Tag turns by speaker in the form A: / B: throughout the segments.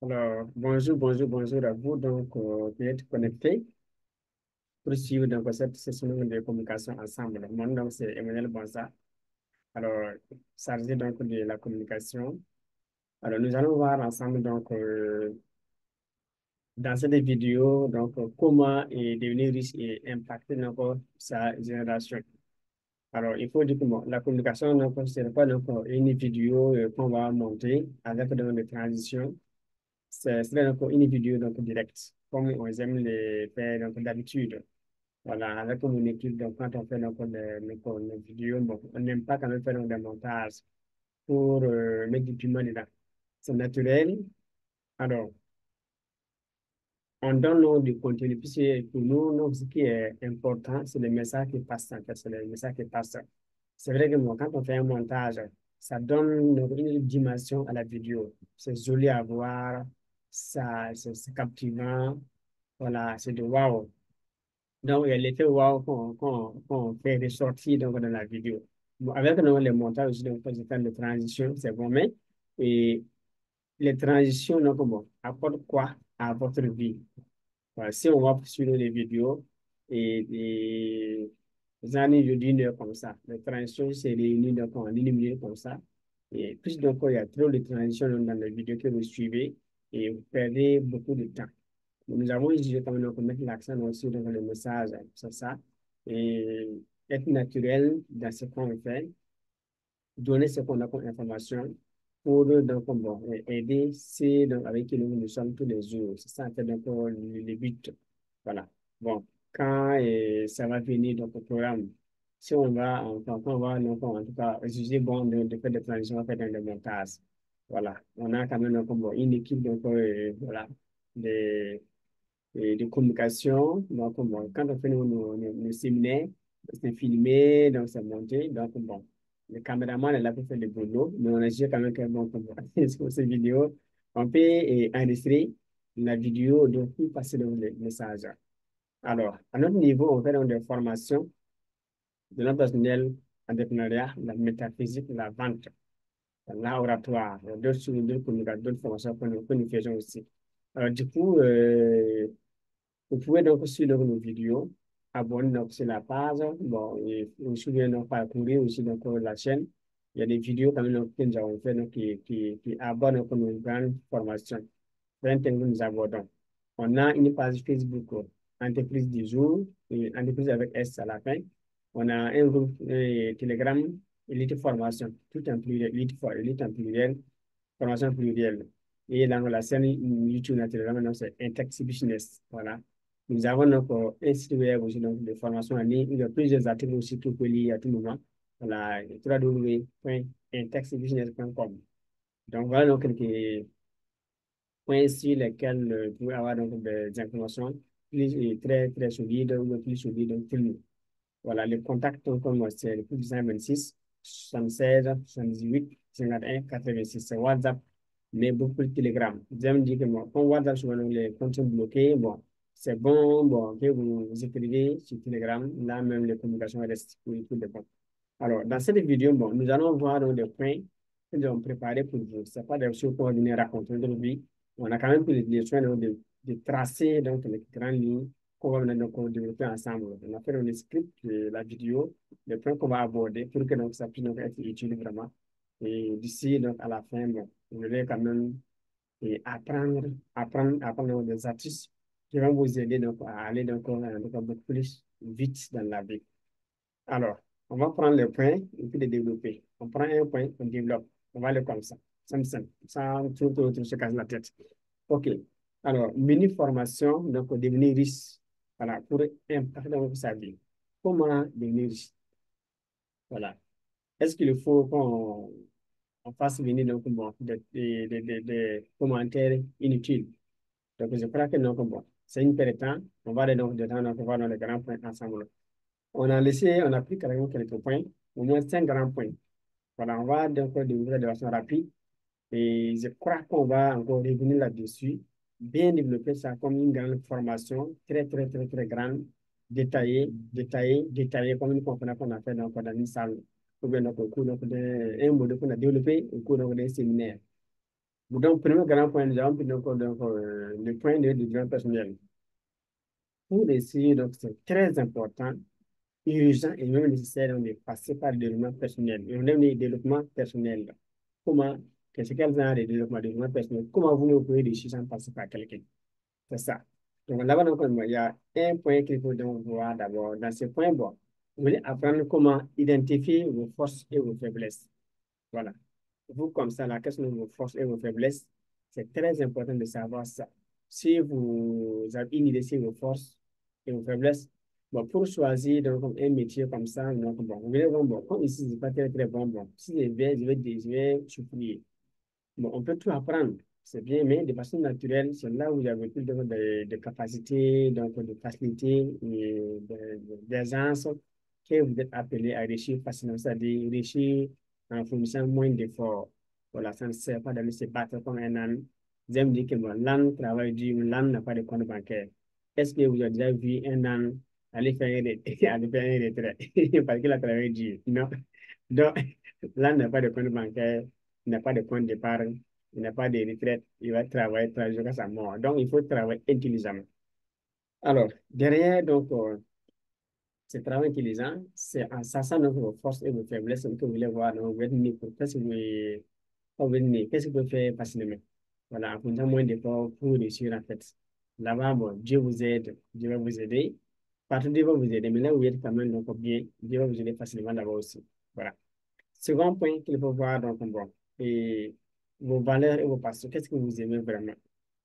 A: Alors, bonjour à vous, qui êtes connectés pour suivre cette session de communication ensemble. Mon nom, c'est Emmanuel Bonsa. Alors, chargé de la communication. Alors, nous allons voir ensemble dans cette vidéo comment devenir riche et impacter sa génération. Alors, il faut dire que bon, la communication, ce n'est pas une vidéo qu'on va monter avec des transitions. C'est une vidéo directe, comme on aime les faire d'habitude. Voilà, avec mon équipe, quand on fait nos vidéos, bon, on n'aime pas quand on fait des montages pour mettre du piment dedans. C'est naturel. Alors, on donne du contenu, puisque pour nous, ce qui est important, c'est le message qui passe, en fait, c'est le message qui passe. C'est vrai que moi, quand on fait un montage, ça donne une dimension à la vidéo. C'est joli à voir, c'est captivant. Voilà, c'est de waouh. Donc, il y a l'effet waouh qu'on fait ressortir dans la vidéo. Bon, avec les montages aussi, quand je fais de transition, c'est bon, mais et les transitions, bon, apportent quoi à votre vie? Voilà, si on va suivre les vidéos et les années d'une heure comme ça, les transitions se réunissent en une minute comme ça. Et plus il y a trop de transitions dans les vidéos que vous suivez et vous perdez beaucoup de temps. Nous avons jugé quand même qu'on mettre l'accent aussi dans le message sur ça et être naturel dans ce qu'on fait, donner ce qu'on a comme information pour bon, aider ceux avec qui nous sommes tous les jours. C'est ça, en fait, le but. Voilà. Bon, quand ça va venir au programme, si on va, on va en tout cas juger bon de faire des transitions, on va faire dans le montage. Voilà. On a quand même bon, une équipe voilà, des de communication. Donc, bon, quand on fait nos séminaires, c'est filmé, donc c'est monté. Donc, bon, le caméraman est là pour faire le boulot, mais on a juste quand même que bon, sur ces vidéos, on peut enregistrer la vidéo, donc pour passer le message. Alors, à notre niveau, on fait donc des formations de notre personnel entrepreneuriat, la métaphysique, la vente, l'oratoire, d'autres communications, d'autres formations que nous faisons aussi. Alors, du coup, vous pouvez donc suivre nos vidéos, abonner donc sur la page. Bon, et vous pouvez donc parcourir aussi donc, la chaîne. Il y a des vidéos quand même donc, que nous avons fait donc, qui abordent donc, nos grandes formations. Plein de thèmes que nous abordons. On a une page Facebook, Entreprise du jour, et Entreprise avec S à la fin. On a un groupe Telegram, Elite Formation, tout en pluriel, Elite en pluriel, formation plurielle. Et dans la chaîne YouTube, naturellement, donc, c'est Intex Business. Voilà. Nous avons donc un site web aussi donc, de formation en ligne. Il y a plusieurs articles aussi que vous pouvez lire à tout moment. Voilà, www.intextbusiness.com. Donc, voilà donc quelques points sur lesquels vous pouvez avoir donc, des informations plus, très solides ou plus solides pour nous. Voilà, les contacts donc, comme moi, c'est le plus 226 76 78 51 86. C'est WhatsApp, mais beaucoup de Telegram. J'aime dire que moi, quand WhatsApp, souvent les comptes sont bloqués, bon, c'est bon, bon, que vous écrivez sur Telegram, là même les communications restent pour de bon. Alors, dans cette vidéo, bon, nous allons voir donc, des points que nous avons préparés pour vous. Ce pas des choses qu'on va venir raconter aujourd'hui. On a quand même pris les soins de tracer donc, les grandes lignes qu'on va venir donc, développer ensemble. On a fait un script de la vidéo, les points qu'on va aborder pour que donc, ça puisse donc, être utile vraiment. Et d'ici donc, à la fin, bon, vous allez quand même apprendre des astuces qui vont vous aider donc, à aller donc, beaucoup plus vite dans la vie. Alors, on va prendre le point et puis le développer. On prend un point, on développe. On va aller comme ça. Simple, simple. Sans tout se casser la tête. OK. Alors, mini formation, donc devenir riche. Voilà, pour impacter dans sa vie. Comment devenir riche? Voilà. Est-ce qu'il faut qu'on fasse venir donc, bon, des commentaires inutiles? Donc, je crois que non, bon, c'est une perte de temps. On va aller donc dedans, donc on va dans les grands points ensemble. On a pris carrément quelques points, au moins 5 grands points. Voilà, on va donc découvrir de façon rapide et je crois qu'on va encore revenir là-dessus, bien développer ça comme une grande formation, très grande, détaillée, comme une conférence qu'on a fait dans une salle, ou bien donc, au cours donc, un modèle qu'on a développé au cours d'un séminaire. Donc, premier grand point, nous avons pris le point de développement personnel. Pour réussir, donc, c'est très important, urgent et même nécessaire donc, de passer par le développement personnel. Et on aime le développement personnel. Comment, qu'est-ce qu'elle a de développement personnel? Comment vous pouvez réussir sans passer par quelqu'un? C'est ça. Donc là-bas, donc, il y a un point qu'il faut donc voir d'abord. Dans ce point, bon, vous voulez apprendre comment identifier vos forces et vos faiblesses. Voilà. Vous, comme ça, la question de vos forces et vos faiblesses, c'est très important de savoir ça. Si vous avez une idée sur vos forces et vos faiblesses, bon, pour choisir donc, un métier comme ça, donc, bon, vous voulez, bon, comme ici, c'est pas très, très bon, bon, si je vais souffrir. Bon, on peut tout apprendre, c'est bien, mais de façon naturelle, c'est là où il y a plus de capacités, donc de facilité et d'aisance que vous êtes appelé à réussir facilement, c'est-à-dire réussir en fournissant moins d'efforts. Voilà, ça ne sert pas d'aller se battre comme un âne. J'aime dire que bon, l'âne travaille dur, l'âne n'a pas de compte bancaire. Est-ce que vous avez déjà vu un âne aller faire aller faire un retrait parce qu'il a travaillé dur? Non. Donc, l'âne n'a pas de compte bancaire, il n'a pas de compte d'épargne, il n'a pas de retraite, il va travailler jusqu'à sa mort. Donc, il faut travailler intelligemment. Alors, derrière, donc, ce travail intelligent, c'est en sachant donc vos forces et vos faiblesses que vous voulez voir dans votre niveau. Qu'est-ce que vous pouvez faire facilement? Voilà, en faisant moins d'efforts pour réussir en fait. Là-bas, bon, Dieu vous aide, Dieu va vous aider. Partout, Dieu va vous aider, mais là où vous êtes quand même donc bien, Dieu va vous aider facilement là-bas aussi. Voilà. Second point qu'il faut voir, donc, bon, et vos valeurs et vos passions. Qu'est-ce que vous aimez vraiment?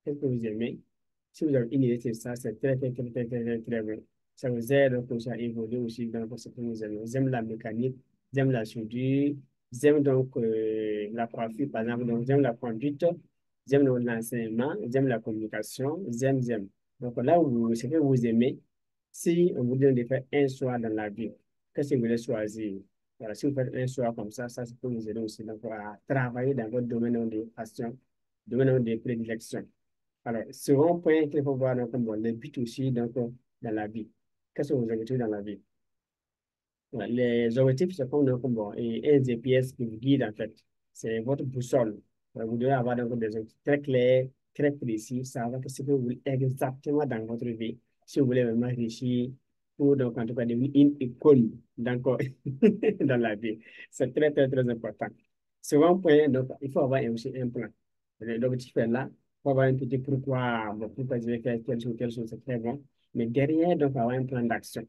A: Qu'est-ce que vous aimez? Si vous avez une idée sur ça, c'est très, très, très, très, très, très, très bien. Ça vous aide donc, aussi à évoluer aussi dans ce que vous aimez. Vous aimez la mécanique, vous aimez la soudure, vous aimez donc la coiffure, par exemple, donc vous aimez la conduite, vous aimez donc l'enseignement, vous aimez la communication, vous aimez. Donc là où ce que vous aimez, si on vous donne de faire un choix dans la vie, qu'est-ce que vous voulez choisir? Voilà, si vous faites un choix comme ça peut vous aider aussi donc, à travailler dans votre domaine de passion, domaine de prédilection. Alors, second point qu'il faut voir, donc, bon, les buts aussi donc, dans la vie. Quels sont vos objectifs dans la vie? Voilà, les objectifs, c'est comme, donc, bon, et un GPS qui vous guide en fait. C'est votre boussole. Voilà, vous devez avoir donc, des objectifs très clairs, très précis, savoir ce que vous voulez exactement dans votre vie. Si vous voulez vraiment réussir, pour donc, en tout cas devenir une icône donc, dans la vie. C'est très, très, très important. Second point, donc, il faut avoir aussi un plan. L'objectif est là. Il faut avoir un petit pourquoi, bon, pourquoi je vais faire telle chose, c'est très bon. Mais derrière, donc, avoir un plan d'action.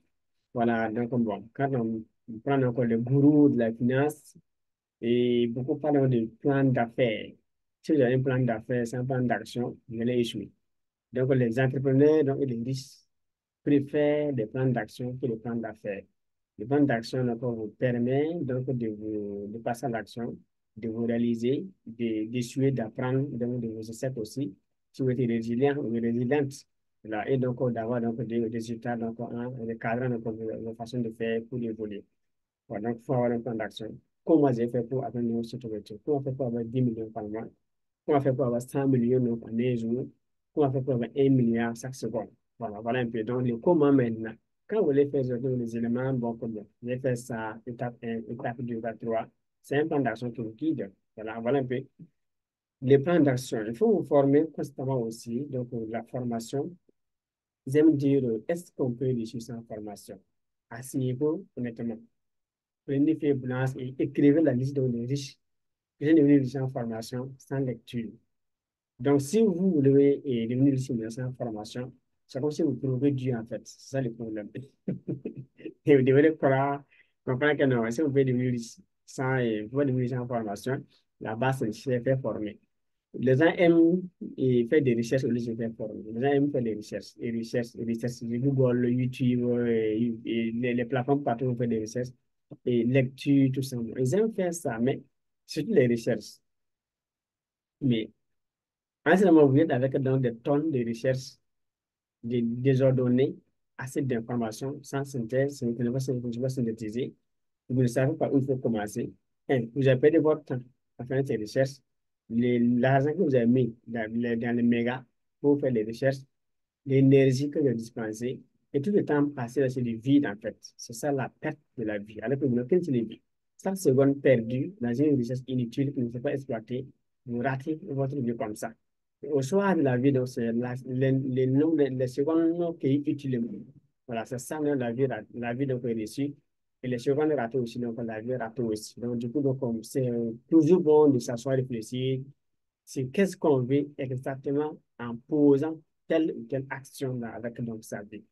A: Voilà, donc bon, quand on prend encore le gourou de la finance, et beaucoup parlent de plan d'affaires. Si vous avez un plan d'affaires sans plan d'action, vous allez échouer. Donc les entrepreneurs donc, et les riches préfèrent des plans d'action que les plans d'affaires. Le plan d'action donc, vous permet donc, de passer à l'action, de vous réaliser, d'essuyer, d'apprendre donc, de vos essais aussi. Si vous êtes résilient ou résiliente, là, et donc d'avoir donc, des résultats, donc, un cadre donc, de façon de faire pour évoluer. Voilà, donc, il faut avoir un plan d'action. Comment j'ai fait pour atteindre cet objectif? Comment faire pour avoir 10 millions par mois? Comment faire pour avoir 100 millions donc, en un jour? Comment faire pour avoir 1 milliard chaque seconde? Voilà, voilà un peu. Donc, le comment maintenant. Quand vous voulez faire les éléments, bon, comme vous allez faire ça, étape 1, étape 2, étape 3, c'est un plan d'action qui vous guide. Voilà, voilà un peu. Les plans d'action, il faut vous former constamment aussi. Donc, la formation, j'aime dire, est-ce qu'on peut réussir sans formation? Asseyez-vous, honnêtement. Prenez feuille blanche et écrivez la liste des riches. J'ai devenu riche en formation sans lecture. Donc, si vous voulez devenir riche sans formation, c'est comme si vous trouvez Dieu en fait. C'est ça le problème. Et vous devez croire, comprendre que non, si vous pouvez devenir riche sans, vous pouvez devenir riche en formation, la base, c'est faire former. Les gens aiment faire des recherches au lieu de faire former. Les gens aiment faire des recherches, et recherches sur Google, YouTube, et les plateformes partout où on fait des recherches, et lecture, tout ça. Ils aiment faire ça, mais surtout les recherches. Mais en ce moment, vous êtes avec donc, des tonnes de recherches désordonnées, assez d'informations, sans synthèse, vous ne pouvez pas synthétiser. Vous ne savez pas où il faut commencer. Vous avez perdu votre temps à faire ces recherches. L'argent que vous avez mis dans les mégas pour faire les recherches, l'énergie que vous avez dispensée, et tout le temps passé là, c'est du vide en fait. C'est ça la perte de la vie. Alors que vous n'avez qu'une seule vie. Chaque seconde perdue dans une recherche inutile qui ne s'est pas exploitée vous ratez votre vie comme ça. Au soir de la vie, donc, c'est les nombres, les secondes qui est utile. Voilà, c'est ça, donc, la vie donc, est reçue. Et les secondes ratées aussi, donc la vie ratée aussi. Donc, du coup, donc, c'est toujours bon de s'asseoir et réfléchir. C'est qu'est-ce qu'on veut exactement en posant telle ou telle action avec donc, sa vie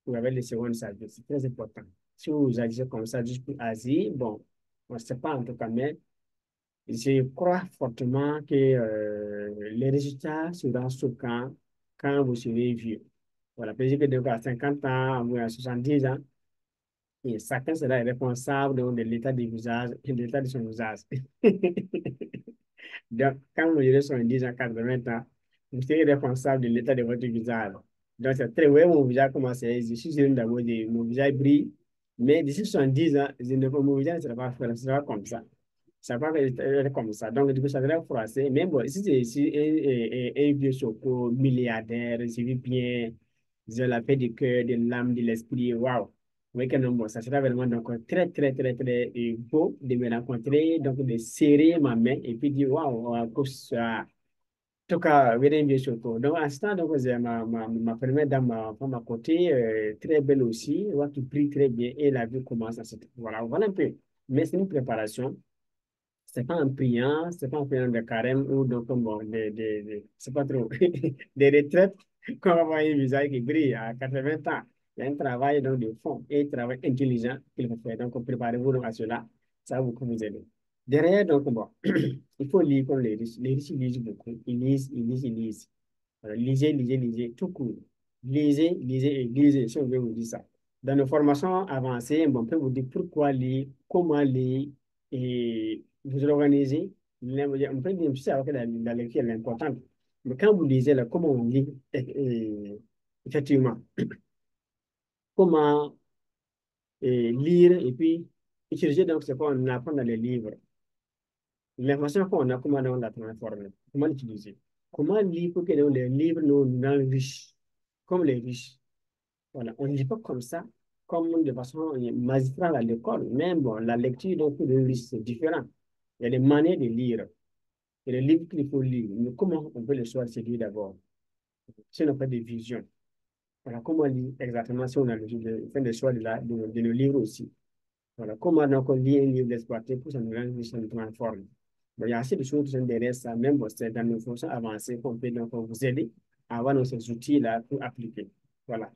A: ou avec les secondes de sa vie. C'est très important. Si vous agissez comme ça juste pour agir, bon, on ne sait pas en tout cas, mais je crois fortement que les résultats seront choquants quand vous serez vieux. Voilà, peut-être que donc à 50 ans ou à 70 ans, et chacun sera responsable donc, de l'état du visage et de l'état de son visage. Donc, quand vous aurez 70 ans, 80 ans, vous serez responsable de l'état de votre visage. Donc, c'est très vrai, mon visage commence à je suis sûr d'abord, mon visage brille, mais d'ici 70 ans, mon visage ne sera pas, ça sera comme ça. Ça va être comme ça. Donc, du coup, ça va froisser. Mais bon, si c'est ici un vieux choco milliardaire, je vis bien, j'ai la paix du cœur, de l'âme, de l'esprit, waouh. Oui, que non, bon, ça sera vraiment donc très, très, très, très beau de me rencontrer, donc de serrer ma main et puis dire waouh, pour ça. En tout cas, bien, bien choco. Donc, à ce temps, donc, j'ai ma première dame à ma côté, très belle aussi, ouais, qui prie très bien et la vie commence à se. Voilà, voilà un peu. Mais c'est une préparation. C'est pas en priant, c'est pas en priant de carême ou donc bon, c'est pas trop, des retraites qu'on va voir un visage qui brille à 80 ans. Il y a un travail donc de fond et un travail intelligent qu'il faut faire. Donc, préparez-vous donc à cela. Ça va beaucoup vous aider. Derrière, donc, bon, il faut lire comme les riches. Les riches lisent beaucoup. Ils lisent, ils lisent, ils lisent. Lisez, lisez, lisez, tout court. Lisez, lisez et lisez, si on veut vous dire ça. Dans nos formations avancées, bon, on peut vous dire pourquoi lire, comment lire, et vous organisez. On peut dire aussi que la lecture est importante. Mais quand vous lisez, là, comment on lit, effectivement, comment lire et puis utiliser donc ce qu'on apprend dans les livres. L'information qu'on a, comment on la transforme, comment l'utiliser. Comment lire pour que donc, les livres nous rendent riches, comme les riches. Voilà, on ne lit pas comme ça, comme de façon magistrale à l'école. Même bon, la lecture donc, pour les riches, c'est différent. Il y a des manières de lire. Il y a des livres qu'il faut lire. Mais comment on peut le choisir, c'est lire d'abord? Si on n'a pas de vision. Voilà, comment lire exactement si on a fait le choix de le lire aussi. Voilà, comment donc on lit un livre d'exploiter pour ça nous rendre riche, ça nous transforme. Bon, il y a assez de choses qui sont derrière ça, même bon, c'est dans nos fonctions avancées qu'on peut donc vous aider à avoir ces outils-là pour appliquer. Voilà.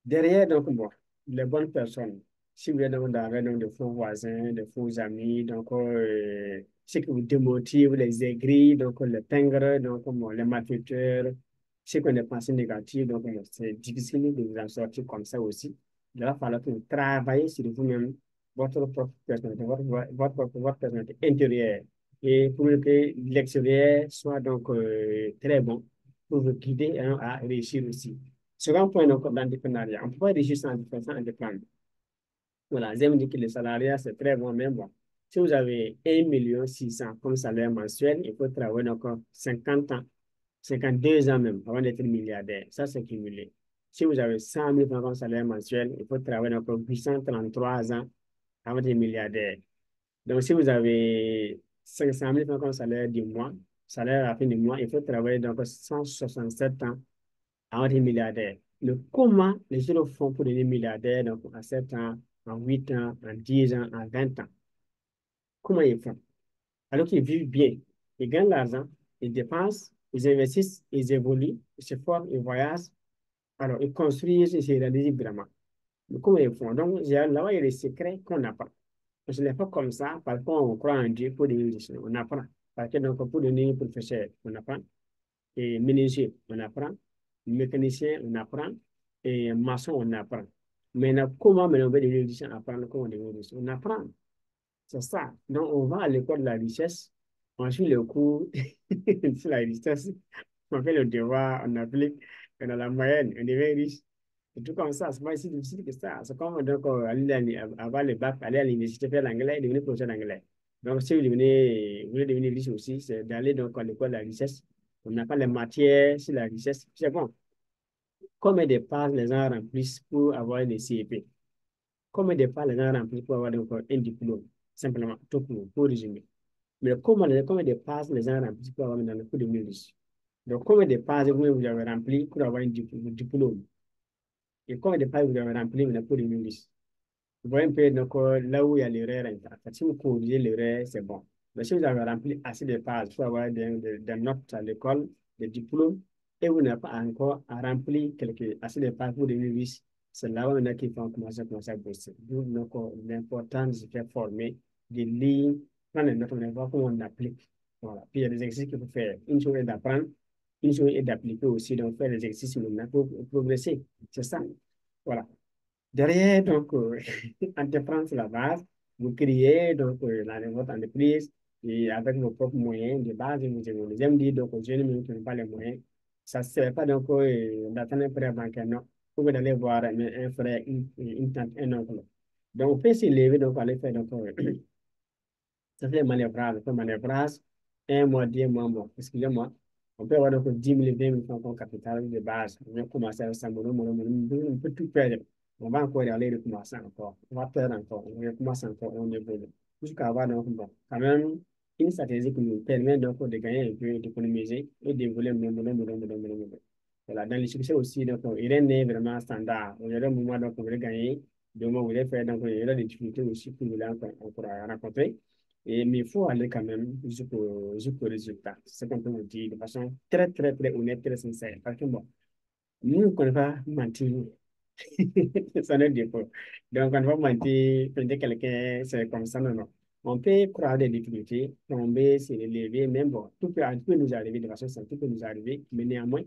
A: Derrière, donc, bon, les bonnes personnes, si vous êtes donc dans de faux voisins, de faux amis, donc, ce qui vous démotive, les aigris, donc, les pingres, donc, bon, les malfaiteurs, ceux qui ont des pensées négatives, donc, bon, c'est difficile de vous en sortir comme ça aussi. Il va falloir que vous travaillez sur vous-même, votre propre personnalité, votre personnalité intérieure, et pour que l'extérieur soit donc très bon pour vous guider hein, à réussir aussi. Second point donc, d'entrepreneuriat. On ne peut pas réussir sans entreprendre. Voilà, j'aime dire que le salariat, c'est très bon, mais bon. Si vous avez 1,6 million comme salaire mensuel, il faut travailler encore 50 ans, 52 ans même, avant d'être milliardaire. Ça, c'est cumulé. Si vous avez 100 000 francs comme salaire mensuel, il faut travailler encore 833 ans avant d'être milliardaire. Donc, si vous avez 500 000 francs comme salaire du mois, salaire à la fin du mois, il faut travailler donc 167 ans avant d'être milliardaire. Le comment les gens le font pour devenir milliardaire, donc à 7 ans, en 8 ans, en 10 ans, en 20 ans. Comment ils font? Alors qu'ils vivent bien, ils gagnent l'argent, ils dépensent, ils investissent, ils évoluent, ils se forment, ils voyagent. Alors, ils construisent et se réalisent vraiment. Mais comment ils font? Donc, là-bas, il y a des secrets qu'on n'a pas. Ce n'est pas comme ça, parce qu'on croit en Dieu pour devenir riche. On apprend. Parce que donc, pour devenir professeur, on apprend. Et menuisier, on apprend. Mécanicien, on apprend. Et maçon, on apprend. Maintenant, comment maintenant on veut devenir riche, apprendre comment devenir riche? On apprend. C'est ça. Donc, on va à l'école de la richesse. On suit le cours sur la richesse. On fait le devoir, on applique. On a la moyenne, on devient riche. C'est tout comme ça. C'est pas si difficile que ça. C'est comme donc, avoir le bac, aller à l'université, faire l'anglais et devenir professeur d'anglais. Donc, si vous voulez devenir riche aussi, c'est d'aller donc à l'école de la richesse. On n'a pas les matières sur la richesse. C'est bon. Combien de pages les gens remplissent pour avoir des CEP? Combien de pages les gens remplissent pour avoir donc, un diplôme? Simplement, tout pour résumer. Mais combien de pages les gens remplissent pour avoir dans le cours de riche? Donc, combien de pages vous avez rempli pour avoir un diplôme? Et combien de pages vous avez rempli dans le cours de riche? Vous voyez un peu donc, là où il y a l'erreur. Si vous corrigez l'erreur, c'est bon. Mais si vous avez rempli assez de pages pour avoir des notes à l'école, des diplômes, et vous n'avez pas encore rempli assez de pages pour devenir riche, c'est là où on a qui vont commencer à bosser. D'où donc, l'importance de se faire former, de lire, prendre les notes, on va voir comment on applique. Voilà. Puis il y a des exercices qu'il faut faire. Une chose est d'apprendre, une chose est d'appliquer aussi, donc faire des exercices maintenant pour progresser. C'est ça. Voilà. Derrière, donc, entreprendre, c'est la base. Vous créez donc votre entreprise et avec vos propres moyens de base, vous les aime dire donc aux jeunes mais qui n'ont pas les moyens. Ça ne sert pas donc d'attendre un prêt bancaire, non. Vous pouvez aller voir un frère, une tante, un oncle. Donc, on peut s'élever, donc aller faire donc, ça fait manœuvrage, on fait manœuvrage, un mois, 2 mois, bon, excusez-moi. On peut avoir donc 10 000, 20 000 francs comme capital de base. On vient commencer avec ça, on peut tout perdre. On va encore y aller recommencer encore. On va perdre encore. On recommence encore, on évolue. Jusqu'à avoir donc, bon, quand même, une stratégie qui nous permet donc de gagner un peu, d'économiser et d'évoluer, voilà, dans les succès aussi, donc, il est vraiment standard. Il y a des moments donc, on veut gagner, des moments où on veut faire, donc, il y a des difficultés aussi pour nous encore rencontrer. Mais il faut aller quand même jusqu'au résultat. C'est ce qu'on peut vous dire de façon très, très, très honnête, très sincère. Parce que bon, nous, on ne connaît pas mentir. Ça ne dit pas. Donc, on ne va pas mentir, peut-être quelqu'un, c'est comme ça, non, non. On peut croire des difficultés, tomber, se relever, même bon, tout peut nous arriver de façon simple, tout peut nous arriver, mais néanmoins,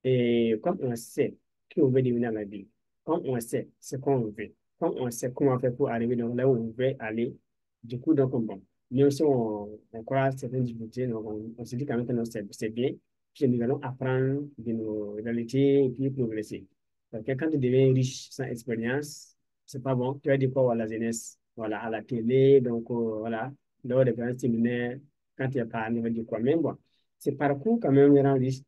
A: et comme on sait qui on veut devenir dans la vie, comme on sait ce qu'on veut, comme on sait comment faire pour arriver donc là où on veut aller, du coup, donc, bon, même si on croit certaines difficultés, donc on se dit quand même que non, c'est bien, puis nous allons apprendre de nos réalités et puis progresser. Parce que quand tu deviens riche sans expérience, c'est pas bon. Tu as dit quoi à la jeunesse, voilà, à la télé, donc voilà, lors des grands séminaires, quand tu es parlé, on va dire quoi. Même bon, ce parcours quand même rend riche.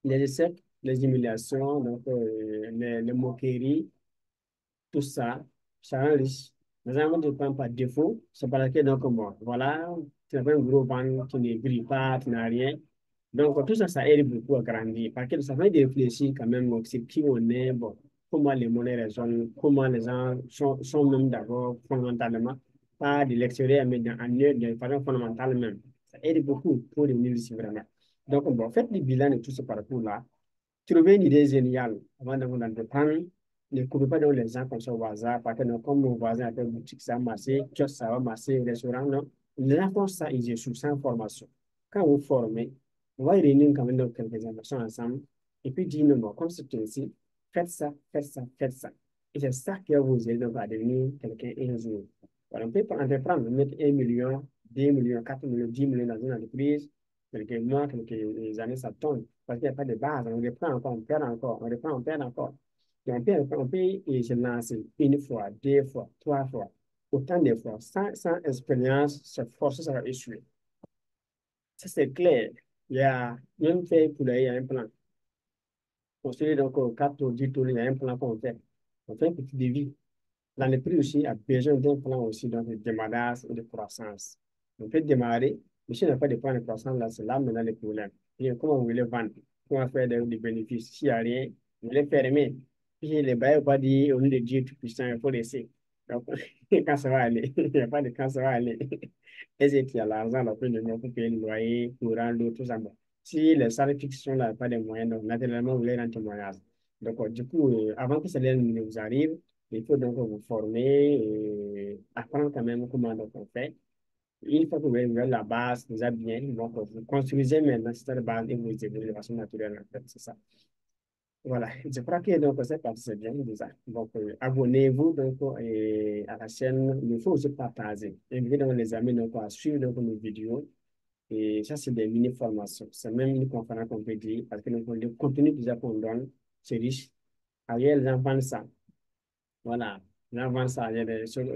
A: Les échecs, les humiliations, donc les moqueries, tout ça, ça rend riche. Les gens ne te prennent pas de défaut, c'est parce que donc bon, voilà, tu n'as pas un gros ventre, tu ne brilles pas, tu n'as rien. Donc, tout ça, ça aide beaucoup à grandir. Parce que ça fait de réfléchir quand même sur qui on est, bon, comment les monnaies raisonnent, comment les gens sont même d'abord fondamentalement, pas de l'extérieur, mais en eux, de façon fondamentale même. Ça aide beaucoup pour devenir ici vraiment. Donc, bon, faites le bilan de tout ce parcours-là. Trouver une idée géniale avant d'entreprendre. Ne courez pas dans les gens comme ça au hasard, parce que non, comme mon voisin a fait boutique, ça a marché, kiosque, ça va marcher, restaurant, non. Les gens font ça, ils échouent sans formation. Quand vous formez, on va réunir quand même donc quelques informations ensemble, et puis dire, non, bon, comme c'est ainsi, faites ça, faites ça, faites ça. Et c'est ça qui va vous aider donc à devenir quelqu'un un jour. Voilà, on peut entreprendre, mettre 1 million, 2 millions, 4 millions, 10 millions dans une entreprise, quelques mois, quelques années, ça tombe. Parce qu'il n'y a pas de base. On reprend encore, on perd encore, on reprend, on perd encore. Et on peut se lancer une fois, 2 fois, 3 fois, autant de fois, sans expérience, cette force, ça va échouer. Ça, c'est clair. Il y a même fait pour il y a un plan. Construire donc 4 ou 10 tours, il y a un plan qu'on fait. On fait un petit devis. L'entreprise aussi a besoin d'un plan aussi donc, de démarrage et de croissance. On peut démarrer, mais si on n'a pas de plan de croissance, là, c'est là maintenant le problème. Et comment vous voulez vendre? Comment faire des bénéfices? S'il n'y a rien, vous voulez fermer. Puis les bailleurs vont dire, au lieu de Dieu tout puissant, il faut laisser. Donc, quand ça va aller? Il n'y a pas de quand ça va aller. Est-ce qu'il y a l'argent là, pour payer le loyer, courant, l'eau, tout ça? Bon. Si les salaires fixes sont là, pas de moyens, donc naturellement, vous voulez rendre témoignage. Donc, du coup, avant que cela ne vous arrive, il faut donc vous former et apprendre quand même comment donc on fait. Une fois que vous avez la base déjà bien, donc vous construisez maintenant cette base et vous évoluez de façon naturelle en fait, c'est ça. Voilà, je crois que donc cette partie c'est bien déjà. Donc abonnez-vous donc à la chaîne, il faut aussi partager. Invitez donc les amis donc à suivre donc nos vidéos. Et ça, c'est des mini-formations. C'est même une conférence qu'on peut dire parce que donc, le contenu déjà qu'on donne, c'est riche. Ailleurs, les gens vendent ça. Voilà, j'avance ça.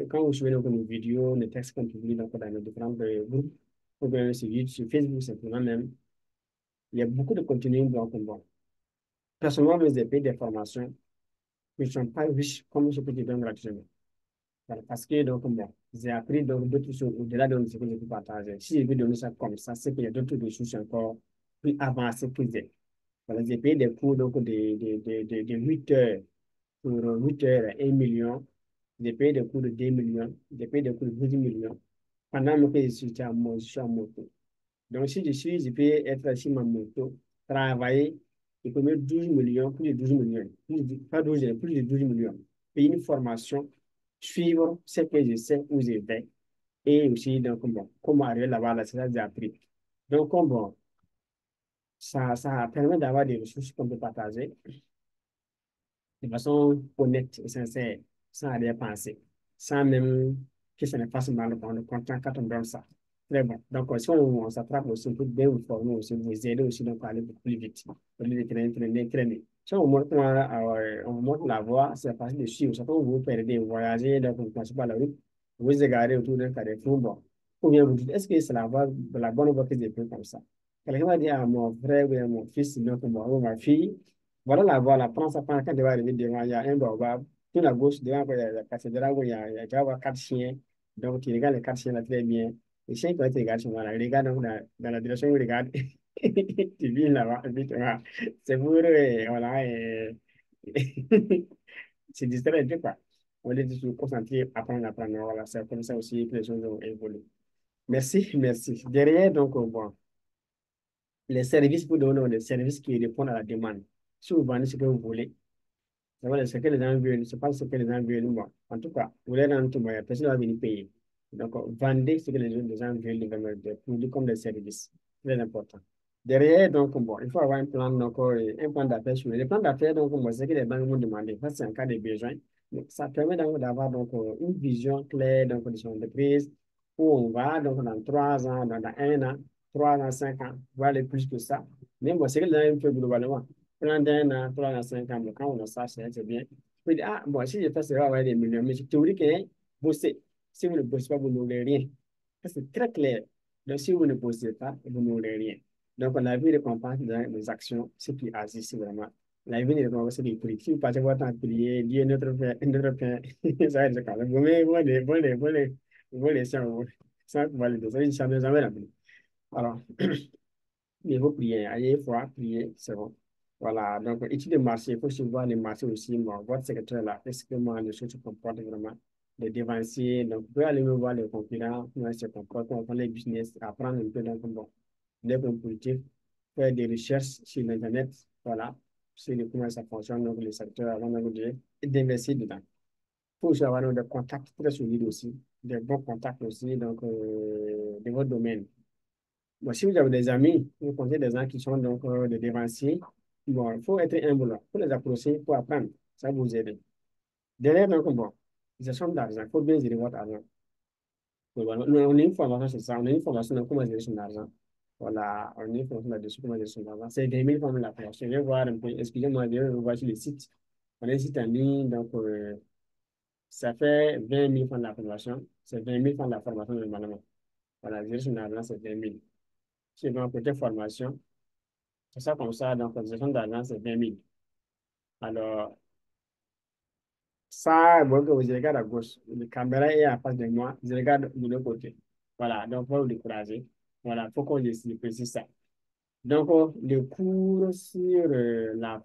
A: Quand vous suivez donc nos vidéos, les textes qu'on publie donc, dans nos différents groupes, ou bien sur YouTube, sur Facebook, simplement même, il y a beaucoup de contenu donc bon. Personnellement, j'ai payé des formations qui ne sont pas riches comme ce que je donne gratuitement. Voilà, parce que donc, bon, j'ai appris donc d'autres choses au-delà de ce que je peux partager. Si je peux donner ça comme ça, c'est qu'il y a d'autres ressources encore plus avancées que j'ai. Voilà, j'ai payé des cours donc, de 8 heures pour 8 heures, 1 million. J'ai payé des cours de 2 millions. J'ai payé des cours de 12 millions. Pendant que je suis en moto. Donc, si je peux être sur ma moto, travailler, et que 12 millions, plus de 12 millions, pas 12, plus de 12 millions, payer une formation, suivre ce que je sais où je vais, et aussi, donc, bon, comment arriver là-bas, là, c'est ça que j'ai appris. Donc, bon, ça permet d'avoir des ressources qu'on peut partager de façon honnête et sincère, sans arrière-pensée, sans même que ça ne fasse mal dans le content quand on donne ça. Très bon. Donc, si on s'attrape aussi, on peut bien vous former aussi, vous aider aussi donc, à aller beaucoup plus vite. Au lieu de traîner, traîner, traîner. Si on vous montre la voie, c'est facile de suivre. Surtout vous perdez, vous voyagez, donc vous ne passez pas la route, vous vous égarez autour d'un carrefour, bon. Ou bien vous dites, est-ce que c'est la voie, la bonne voie que j'ai prise comme ça? Quelqu'un va dire à mon frère ou à mon fils, donc, moi, ou ma fille, voilà la voie, la prends, ça prend, quand tu vas arriver devant, il y a un baobab. Tout la gauche, devant, il y a la cathédrale où tu vas voir 4 chiens. Donc, tu regardes les 4 chiens là très bien. Les chiens, quand tu regardes, voilà, ils regardent donc dans la direction où ils regardent. Tu viens là-bas, et puis tu vois. C'est pour, voilà, c'est distrait un peu, quoi. On est se concentrer, apprendre, apprendre. Voilà, c'est comme ça aussi que les choses ont évolué. Merci, merci. Derrière, donc, bon, les services, pour donner des services qui répondent à la demande. Si vous vendez ce que vous voulez, voilà, ce que les gens veulent, c'est pas ce que les gens veulent, moi. En tout cas, vous voulez rendre tout moyen, personne ne va venir payer. Donc, vendez ce que les gens veulent, vraiment, des produits comme des services. Très important. Derrière, donc, bon, il faut avoir un plan, donc, un plan d'affaires sur les plans d'affaires, donc, moi, c'est ce que les banques vont demander. Ça, c'est un cas de besoin. Donc, ça permet donc d'avoir donc, une vision claire donc, de son entreprise, où on va, donc, dans 3 ans, dans 1 an, 3 ans, 5 ans, voire aller plus que ça. Mais bon, c'est que les gens veulent globalement. Pendant 1 an, 3 ans, 5 ans, bon, quand on a ça, c'est bien. Je peux dire, ah, bon, si je fais ça, va avoir des millions. Mais c'est théorique, hein, bosser. Si vous ne bossez pas, vous n'aurez rien. Ça, c'est très clair. Donc, si vous ne bossez pas, vous n'aurez rien. Donc, on a vu les récompenses dans les actions, ce qui agissent vraiment. La vie des récompenses, c'est des prix. Si vous passez votre temps à prier, Dieu, notre Père, ça va être quand même. Vous laissez en vous. Ça, vous allez ça, ça ne jamais la vie. Alors, il faut prier, allez, fois, prier, c'est bon. Voilà, donc étude de marché, il faut suivre les marchés aussi. Bon, votre secrétaire là, est-ce que moi, les choses se comportent vraiment? Les dévanciers, donc vous pouvez aller me voir les concurrents, comment ils se comportent, comment les business, apprendre un peu donc bon, les bons politiques, faire des recherches sur l'Internet, voilà, sur comment ça fonctionne, donc les secteurs avant d'investir dedans. Il faut aussi avoir donc, des contacts très solides aussi, des bons contacts aussi, donc de votre domaine. Bon, si vous avez des amis, vous connaissez des gens qui sont donc des dévanciers, bon, il faut être humble, il faut les approcher pour apprendre, ça va vous aider. Derrière, donc, bon, gestion d'argent, il faut bien gérer votre argent. Donc, voilà, on a une formation sur ça, on a une formation sur comment gérer son argent. Voilà, on a une formation là-dessus, comment gérer son argent. C'est 20 000 comme la formation. Je vais voir un peu, excusez-moi, je vais voir sur le site. On a un site en ligne, donc ça fait 20 000 francs de la formation. C'est 20 000 francs de la formation normalement. Voilà, gérer son argent, c'est 20 000. C'est donc côté formation. C'est ça comme ça, donc la gestion d'argent, c'est 20 000. Alors, ça, bon, que je regarde à gauche, le caméra est en face de moi, je regarde de l'autre côté. Voilà, donc, faut vous décourager. Voilà, il faut qu'on précise ça. Donc, le cours sur la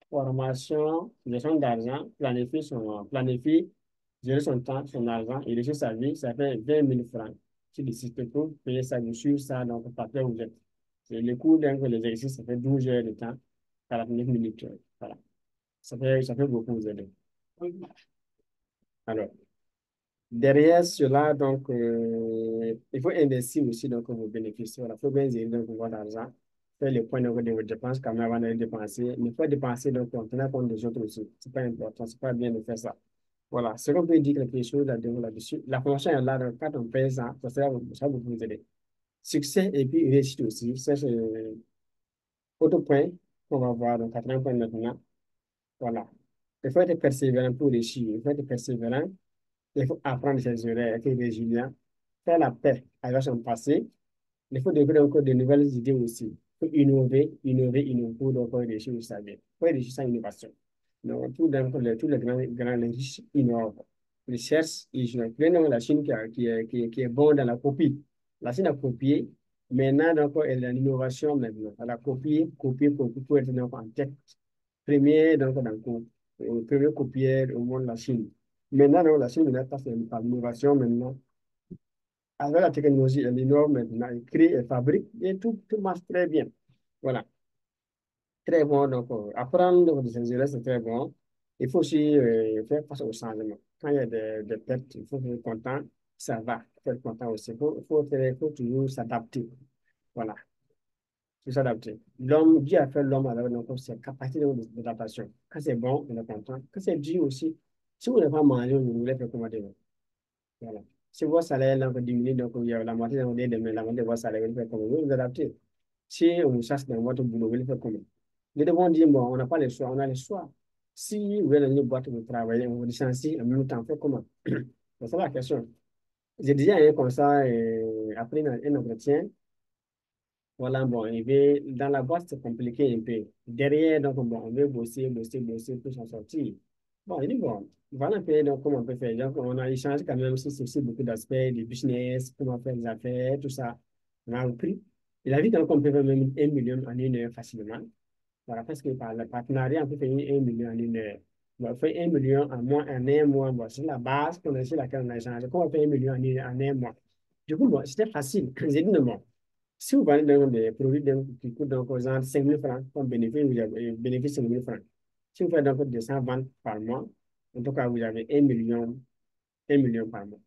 A: formation, gestion d'argent, planifie, gérer son temps, son argent et réussir sa vie, ça fait 20 000 francs. Si le système pour payer ça, vous suivez ça, donc, parfait, vous êtes. Et le cours d'un l'exercice, ça fait 12 heures de temps, 49 minutes. Voilà. Ça fait beaucoup vous aider. Alors, derrière cela, donc, il faut investir aussi donc, vos bénéfices. Voilà, il faut bien gérer donc, votre argent, faire les points donc, de vos dépenses quand même avant d'aller dépenser. Il faut dépenser donc, en tenant compte des autres aussi. Ce n'est pas important, ce n'est pas bien de faire ça. Voilà, ce qu'on peut dire quelque chose là-dessus. La formation est là, donc, quand on fait ça, ça va beaucoup vous aider. Succès et puis réussite aussi. Ça, c'est autre point qu'on va voir, donc 80 points maintenant. Voilà. Il faut être persévérant pour réussir. Il faut être persévérant. Il faut apprendre ses erreurs, être résilient, faire la paix avec son passé. Il faut découvrir encore de nouvelles idées aussi. Il faut innover, innover, innover pour donc réussir sa vie. Il faut réussir sans innovation. Donc, tous les grands riches innovent. recherche et je prenez donc la Chine qui est bon dans la copie. La Chine a copié. Maintenant, donc, elle a l'innovation maintenant. Elle a copié, copié, copié pour être donc en tête. Premier, donc, premier copieur au monde, la Chine. Maintenant, donc, la Chine, maintenant, passe par l'innovation maintenant. Avec la technologie, elle innove maintenant, elle crée, elle fabrique et tout marche très bien. Voilà. Très bon. Donc, apprendre de ses erreurs, c'est très bon. Il faut aussi faire face au changement. Quand il y a des pertes, il faut être content. Ça va. Il faut être content aussi. Il faut toujours s'adapter. Voilà. Il faut s'adapter. L'homme, Dieu a fait l'homme avec donc, ses capacités d'adaptation. Quand c'est bon, on est content. Quand c'est dur aussi, si vous n'avez pas mangé, vous voulez faire comment dire. Voilà. Si votre salaire là, diminue, donc il y a la moitié de demain, la moitié de votre salaire, vous faites comment? Vous vous adaptez. Si on chasse dans votre boulot, vous faites comment? Les deux vont dire, bon, on n'a pas le choix, on a le choix. Si vous êtes dans une boîte de travail, on vous licencie, en même temps, fait comment? C'est ça la question. J'ai déjà un comme ça, après un entretien, voilà, bon, dans la boîte, c'est compliqué un peu. Derrière, donc, bon, on veut bosser, bosser, bosser pour s'en sortir. Bon, il dit, bon, voilà un peu donc, comment on peut faire. Donc, on a échangé quand même sur beaucoup d'aspects, du business, comment faire des affaires, tout ça. On a appris. Il a vu donc qu'on peut faire même 1 million en 1 heure facilement. Voilà, parce que par le partenariat, on peut faire 1 million en 1 heure. Bon, on fait 1 million en un mois. Bon, c'est la base qu'on a sur laquelle on a échangé. Comment on fait 1 million en un mois? Du coup, bon, c'était facile. J'ai dit, non, bon. Si vous vendez donc des produits qui coûtent donc aux gens 5 000 francs, comme bénéfice, vous avez bénéfice 5 000 francs. Si vous faites donc 200 ventes par mois, en tout cas, vous avez 1 million par mois.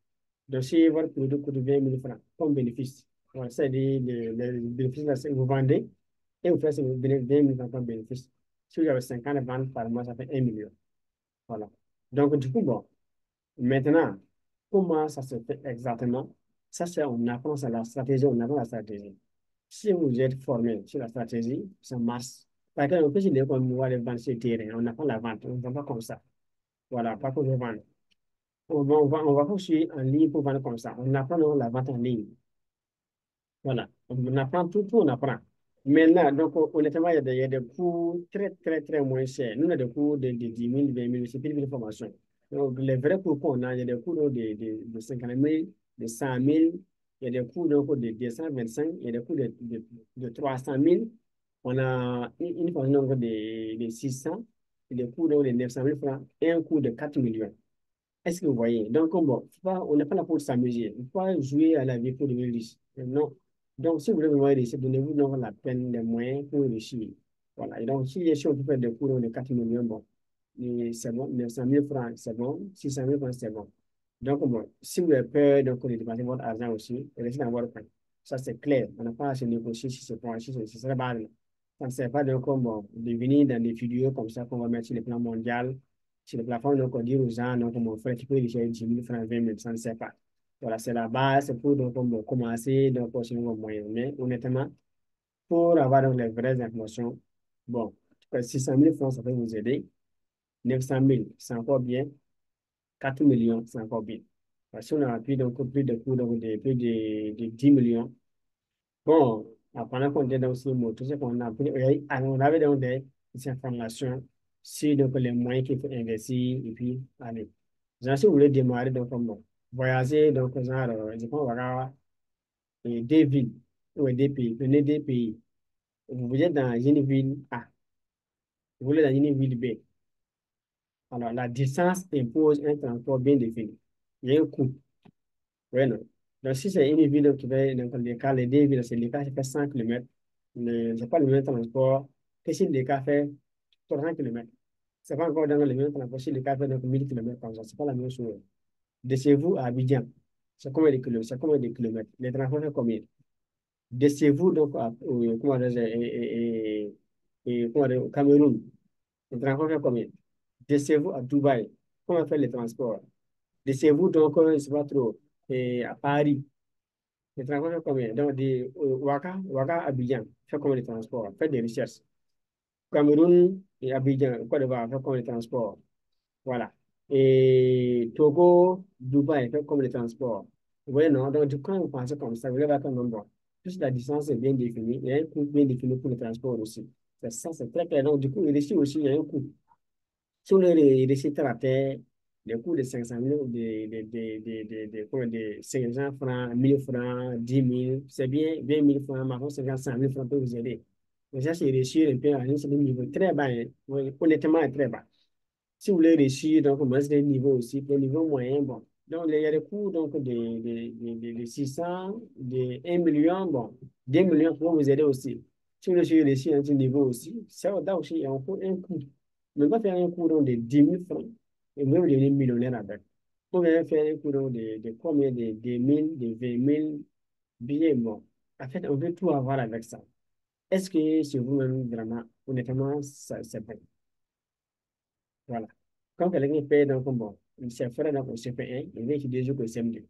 A: Donc, si votre produit coûte 20 000 francs comme bénéfice, voilà, c'est-à-dire le bénéfice, là, vous vendez et vous faites 20 000 francs comme bénéfice. Si vous avez 50 ventes par mois, ça fait 1 million. Voilà. Donc, du coup, bon, maintenant, comment ça se fait exactement? Ça, c'est on apprend sur la stratégie, on apprend la stratégie. Si vous êtes formé sur la stratégie, ça marche. Par exemple, on peut se dire qu'on va aller vendre sur le terrain, on apprend la vente, on ne vend pas comme ça. Voilà, pas pour vendre. On va poursuivre en ligne pour vendre comme ça. On apprend donc la vente en ligne. Voilà, on apprend tout, on apprend. Maintenant, donc, honnêtement, il y a des coûts très, très, très moins chers. Nous, on a des coûts de 10 000, 20 000, c'est plus de formation. Donc, les vrais coûts qu'on a, il y a des coûts donc, de 50 000, de 100 000, il y a des coûts donc, de 225, il y a des coûts de 300 000. On a une formation donc, de 600, et des coûts donc, de 900 000 francs et un coût de 4 millions. Est-ce que vous voyez? Donc, bon, on n'est pas là pour s'amuser. Il faut pas jouer à la vie pour devenir riche. Non. Donc, si vous voulez vraiment réussir, donnez-vous donc la peine des moyens pour réussir. Voilà. Et donc, si on peut faire des cours de 4 millions, bon, et c'est bon. 900 000 francs, c'est bon. 600 000 francs, c'est bon. Donc, bon, si vous avez peur donc, de dépenser votre argent aussi, restez dans votre coin. Ça, c'est clair. On n'a pas à se négocier si c'est point, si c'est la base. Ça ne sert pas donc, bon, de venir dans des vidéos comme ça qu'on va mettre sur le plan mondial sur le plafond, donc on dit aux gens, donc mon frère, tu peux récupérer 10 000 francs, 20 000, ça ne sait pas. Voilà, c'est la base, c'est pour donc, commencer, donc continuer vos moyens. Mais honnêtement, pour avoir donc, les vraies informations, bon, 600 000 francs, ça peut vous aider. 900 000, c'est encore bien. 4 millions, c'est encore bien. Parce que si on a appuyé donc plus de coûts, donc plus de 10 millions, bon, pendant qu'on était dans ce mot, tout ce qu'on a appris, on avait donc des informations sur donc, les moyens qu'il faut investir et puis, allez. Genre, si vous voulez démarrer, donc, bon, voyager, donc, genre, je pense, voilà, des villes ou des pays, prenez des pays. Vous êtes dans une ville A, vous voulez dans une ville B. Alors, la distance impose un transport bien défini. Il y a un coût. Oui, non. Donc, si c'est une ville qui fait, donc, les deux villes, c'est l'écart qui fait 100 km. C'est pas le même transport que si l'écart fait 300 km. C'est pas encore dans le même transport si l'écart fait donc 1000 km comme ça. C'est pas la même chose. De chez vous à Abidjan, c'est combien de kilomètres? C'est combien de kilomètres? Les transports fait combien? De chez vous, donc, comment dire, comment dire, au Cameroun, les transports fait combien? De chez vous à Dubaï, comment faire les transports? De chez vous, donc, je ne sais pas trop, à Paris, les transports fait combien? Donc, de Ouaka, Abidjan, fait combien de transports? Faites des recherches. Cameroun et Abidjan, Côte d'Ivoire, fait combien de transports? Voilà. Et Togo, Dubaï, fait combien de transports? Vous voyez, non? Donc, du coup, quand vous pensez comme ça, vous allez voir comme bon. Plus la distance est bien définie, il y a un coût bien défini pour le transport aussi. Ça, c'est très clair. Donc, du coup, ici aussi, il y a un coût. Si on est resté terre à terre, les cours de 500 000, de 500 francs, 1000 francs, 10 000, c'est bien, 20 000 francs, maintenant 50, 100 000 francs peut vous aider. Mais ça, c'est réussir un peu à un certain niveau très bas, hein. Oui, honnêtement, très bas. Si vous voulez réussir, donc, moi, c'est des niveaux aussi, des niveaux moyens, bon. Donc, il y a des cours donc, de 600, de 1 million, bon, 2 millions pour vous aider aussi. Si vous voulez réussir à un niveau aussi, ça va aussi, il y a encore un cours. Mais on va faire un cours donc, de 10 000 francs et vous pouvez devenir millionnaire avec. On va faire un cours donc, de combien, de 1000, de 20 000 billets, bon. En fait, on peut tout avoir avec ça. Est-ce que c'est vous-même vraiment, honnêtement, ça, c'est bon? Voilà. Quand quelqu'un paye donc bon, il se frais donc au CP1, il va étudier jusqu'au CM2.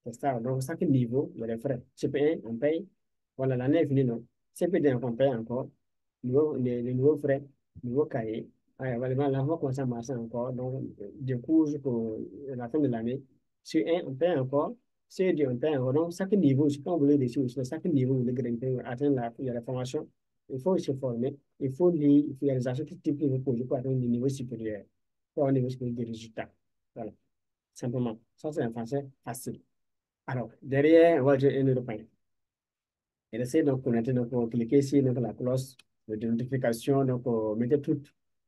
A: C'est ça. Donc, chaque niveau, il y a des frais. CP1, on paye. Voilà, l'année est finie, non. CP2, on paye encore. Les nouveaux frais, nouveaux cahiers. Ah, voilà, là, on va commencer à marcher encore. Donc, du coup, jusqu'à la fin de l'année. Sur un, on paye encore. Sur deux, on paye encore. Donc, chaque niveau, quand vous voulez réussir, chaque niveau, vous voulez grimper, atteindre la formation, il faut se former. Il faut lire, il faut y a des actions tout type de projet pour atteindre des niveaux supérieurs. Pour avoir des niveaux supérieurs de résultats. Voilà, simplement. Ça, c'est un français facile. Alors, derrière, on va jouer un autre point. Et essayez donc de connecter, donc, cliquez ici, donc, la cloche de notification, donc, mettez tout,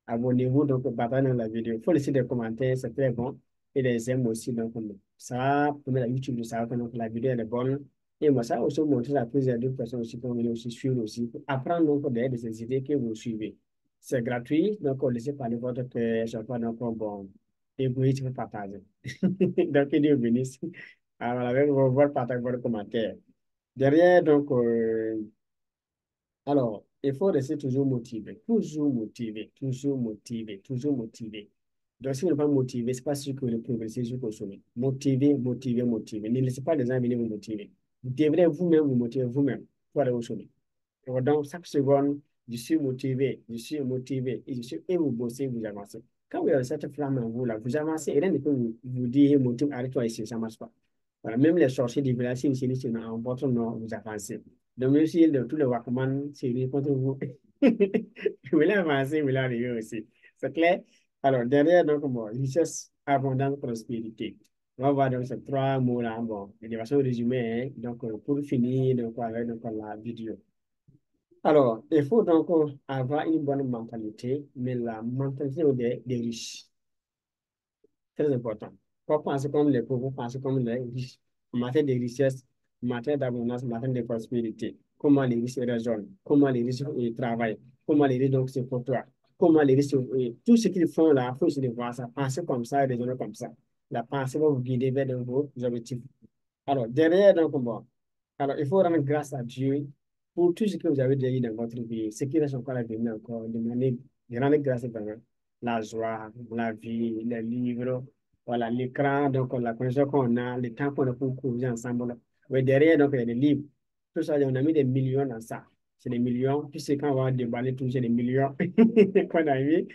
A: abonnez-vous, donc, partagez la vidéo. Il faut laisser des commentaires, c'est très bon. Et des j'aime aussi, donc, ça permet à YouTube de savoir que donc, la vidéo elle est bonne. Et moi, ça aussi montrer à plusieurs d'autres personnes aussi pour venir aussi suivre aussi, pour apprendre donc derrière de ces idées que vous suivez. C'est gratuit, donc, laissez parler votre cœur, chaque fois, donc, bon, égoïste, partager. Donc, que Dieu bénisse. Alors, avec votre partage, votre commentaire. Derrière, donc, alors, il faut rester toujours motivé, toujours motivé, toujours motivé, toujours motivé. Donc, si vous n'êtes pas motivé, ce n'est pas sûr que vous allez progresser jusqu'au sommet. Motivé, motivé, motivé. Ne laissez pas les gens venir vous motiver. Vous devrez vous-même vous motiver vous-même pour aller au sommet. Donc, chaque seconde, je suis motivé, je suis motivé, et vous bossez, vous avancez. Quand vous avez cette flamme en vous, là, vous avancez et rien ne peut vous dire, motive, arrête-toi ici, ça ne marche pas. Voilà, même les sorciers du village, si vous finissez en votre nom, vous avancez. Donc, même si tous les Wakman s'unissent contre vous, vous voulez avancer, vous voulez arriver aussi. C'est clair? Alors, derrière, donc, bon, richesse, abondance, prospérité. On va voir donc ces trois mots-là, bon, et de façon résumée, hein. Donc, pour finir, donc, avec donc, la vidéo. Alors, il faut donc avoir une bonne mentalité, mais la mentalité des riches, très important. Pas penser comme les pauvres, penser comme les riches. En matière de richesse, en matière d'abondance, en matière de prospérité. Comment les riches raisonnent, comment les riches travaillent, comment les riches donc se côtoient, comment les riches, tout ce qu'ils font là, il faut se voir ça, penser comme ça, raisonner comme ça. La pensée va vous guider vers vos objectifs. Alors, derrière, donc, bon, alors, il faut rendre grâce à Dieu pour tout ce que vous avez déjà eu dans votre vie, ce qui reste encore à venir encore, de rendre grâce vraiment. La joie, la vie, les livres, voilà, l'écran, donc la connexion qu'on a, le temps qu'on a pour courir ensemble. Mais derrière, donc, il y a des livres. Tout ça, on a mis des millions dans ça. C'est des millions. Puis c'est quand on va déballer tout, c'est des millions qu'on a mis.